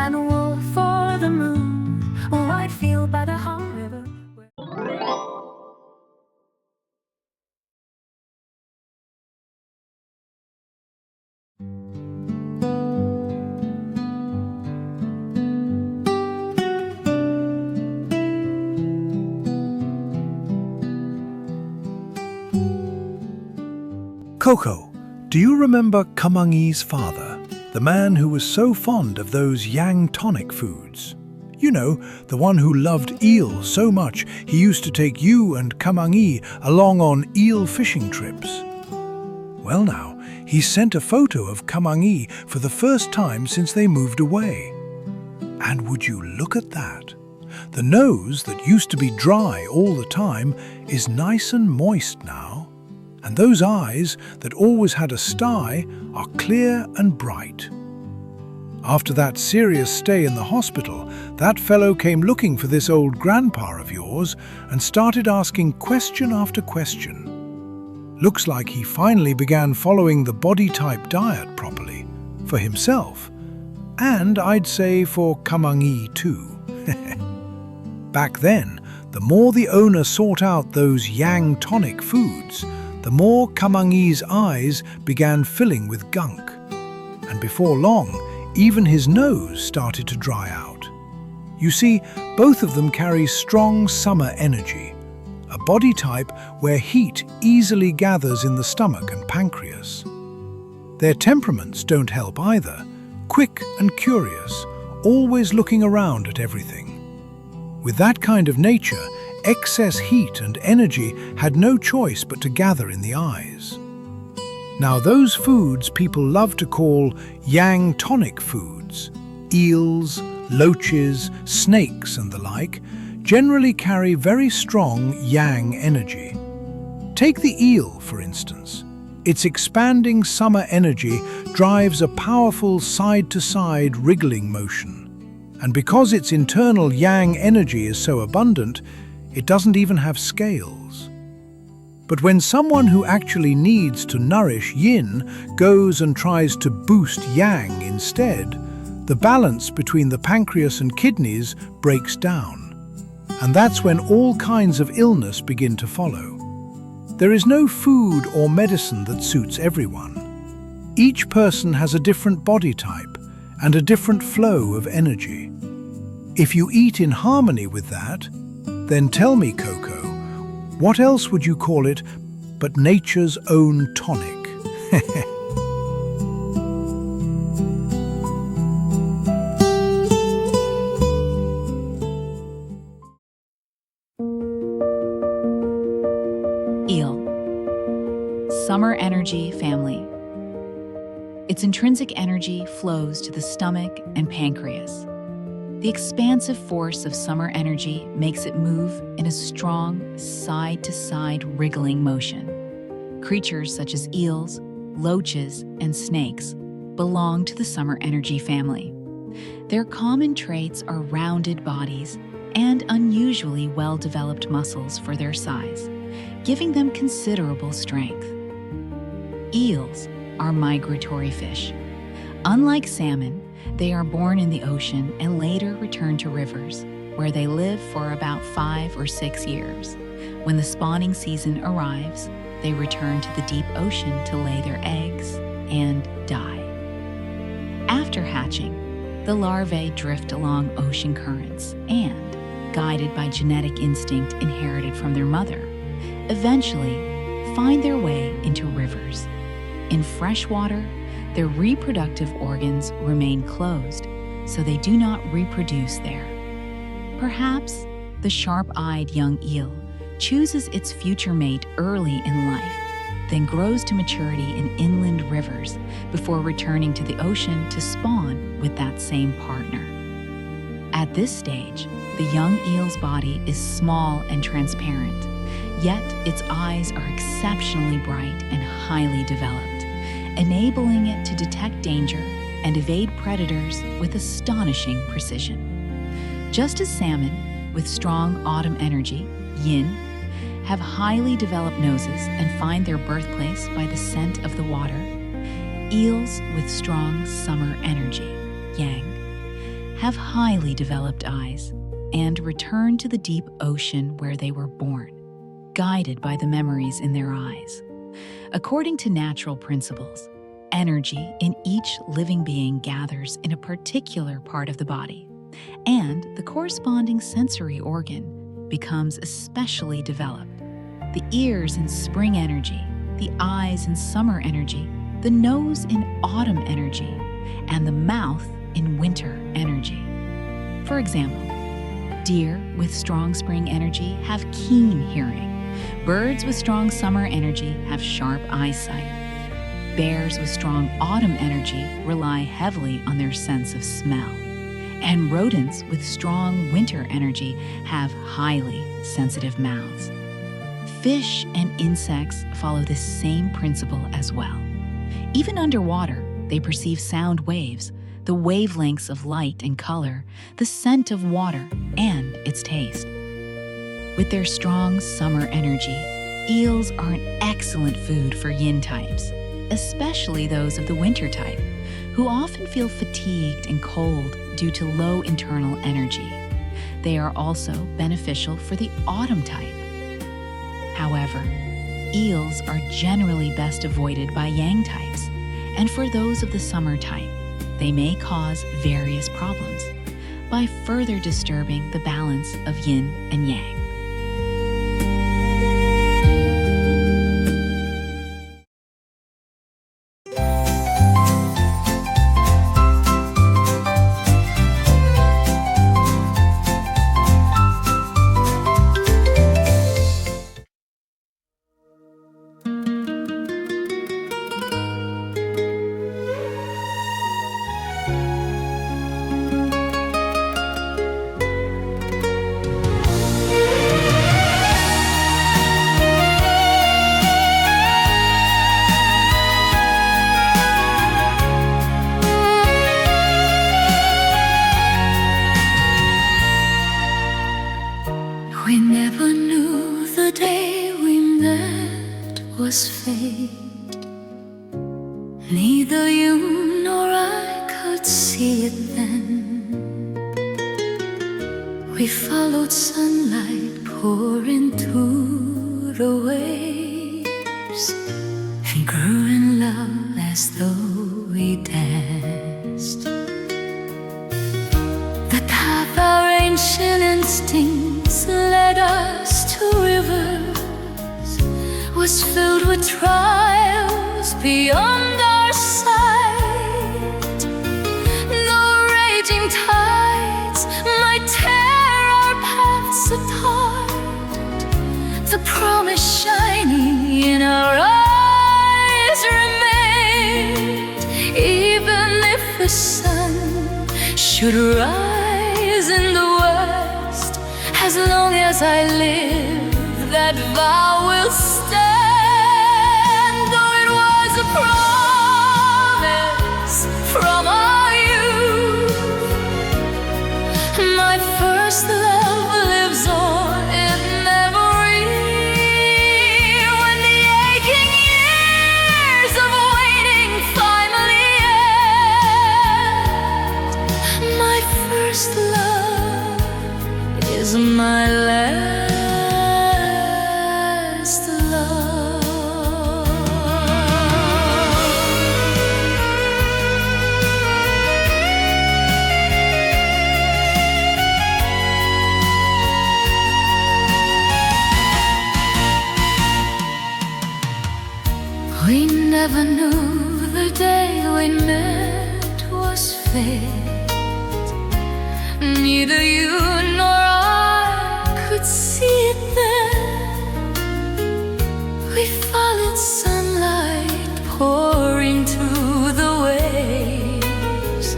and wool for the moon, a wide field by the hot river. Coco, do you remember Kamangi's father, the man who was so fond of those yang tonic foods? You know, the one who loved eel so much he used to take you and Kamangi along on eel fishing trips. Well now, he sent a photo of Kamangi for the first time since they moved away. And would you look at that? The nose that used to be dry all the time is nice and moist now. And those eyes that always had a sty are clear and bright. After that serious stay in the hospital, that fellow came looking for this old grandpa of yours and started asking question after question. Looks like he finally began following the body type diet properly, for himself, and I'd say for Kamangi too. Back then, the more the owner sought out those yang tonic foods, the more Kamangi's eyes began filling with gunk. And before long, even his nose started to dry out. You see, both of them carry strong summer energy, a body type where heat easily gathers in the stomach and pancreas. Their temperaments don't help either, quick and curious, always looking around at everything. With that kind of nature, excess heat and energy had no choice but to gather in the eyes. Now those foods people love to call yang tonic foods, eels, loaches, snakes and the like, generally carry very strong yang energy. Take the eel, for instance. Its expanding summer energy drives a powerful side-to-side wriggling motion. And because its internal yang energy is so abundant, it doesn't even have scales. But when someone who actually needs to nourish yin goes and tries to boost yang instead, the balance between the pancreas and kidneys breaks down. And that's when all kinds of illness begin to follow. There is no food or medicine that suits everyone. Each person has a different body type and a different flow of energy. If you eat in harmony with that, then tell me, Coco, what else would you call it but nature's own tonic? Eel. Summer energy family. Its intrinsic energy flows to the stomach and pancreas. The expansive force of summer energy makes it move in a strong, side-to-side wriggling motion. Creatures such as eels, loaches, and snakes belong to the summer energy family. Their common traits are rounded bodies and unusually well-developed muscles for their size, giving them considerable strength. Eels are migratory fish. Unlike salmon, they are born in the ocean and later return to rivers, where they live for about 5 or 6 years. When the spawning season arrives, they return to the deep ocean to lay their eggs and die. After hatching, the larvae drift along ocean currents and, guided by genetic instinct inherited from their mother, eventually find their way into rivers. In freshwater, their reproductive organs remain closed, so they do not reproduce there. Perhaps the sharp-eyed young eel chooses its future mate early in life, then grows to maturity in inland rivers before returning to the ocean to spawn with that same partner. At this stage, the young eel's body is small and transparent, yet its eyes are exceptionally bright and highly developed, enabling it to detect danger and evade predators with astonishing precision. Just as salmon, with strong autumn energy, yin, have highly developed noses and find their birthplace by the scent of the water, eels with strong summer energy, yang, have highly developed eyes and return to the deep ocean where they were born, guided by the memories in their eyes. According to natural principles, energy in each living being gathers in a particular part of the body, and the corresponding sensory organ becomes especially developed. The ears in spring energy, the eyes in summer energy, the nose in autumn energy, and the mouth in winter energy. For example, deer with strong spring energy have keen hearing. Birds with strong summer energy have sharp eyesight. Bears with strong autumn energy rely heavily on their sense of smell. And rodents with strong winter energy have highly sensitive mouths. Fish and insects follow the same principle as well. Even underwater, they perceive sound waves, the wavelengths of light and color, the scent of water, and its taste. With their strong summer energy, eels are an excellent food for yin types, especially those of the winter type, who often feel fatigued and cold due to low internal energy. They are also beneficial for the autumn type. However, eels are generally best avoided by yang types, and for those of the summer type, they may cause various problems by further disturbing the balance of yin and yang. We never knew the day we met was fate. Neither you nor I could see it then. We followed sunlight pouring through the waves and grew in love as though we danced. The path our ancient instincts led us to rivers was filled with trials beyond our sight. The raging tides might tear our paths apart. The promise shining in our eyes remained. Even if the sun should rise in the west, as long as I live, that vow will stand. Though it was a promise from our youth, my first love lives on in memory. When the aching years of waiting finally end, my first love is my last love. We never knew the day we met was fate. Neither you nor I could see it then. We followed sunlight pouring through the waves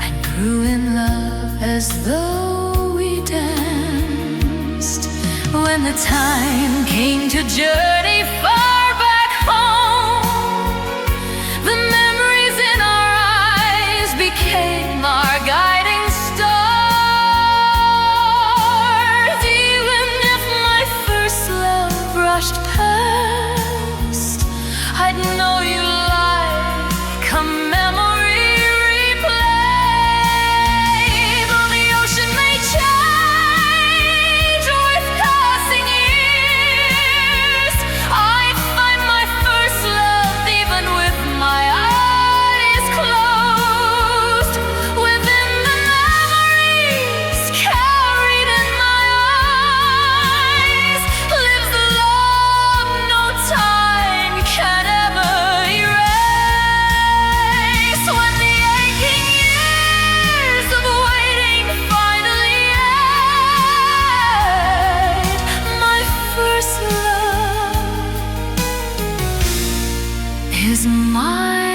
and grew in love as though we danced. When the time came to journey far back home, the memories in our eyes became our guiding stars. Even if my first love brushed past, I'd know you like a memory replayed. is my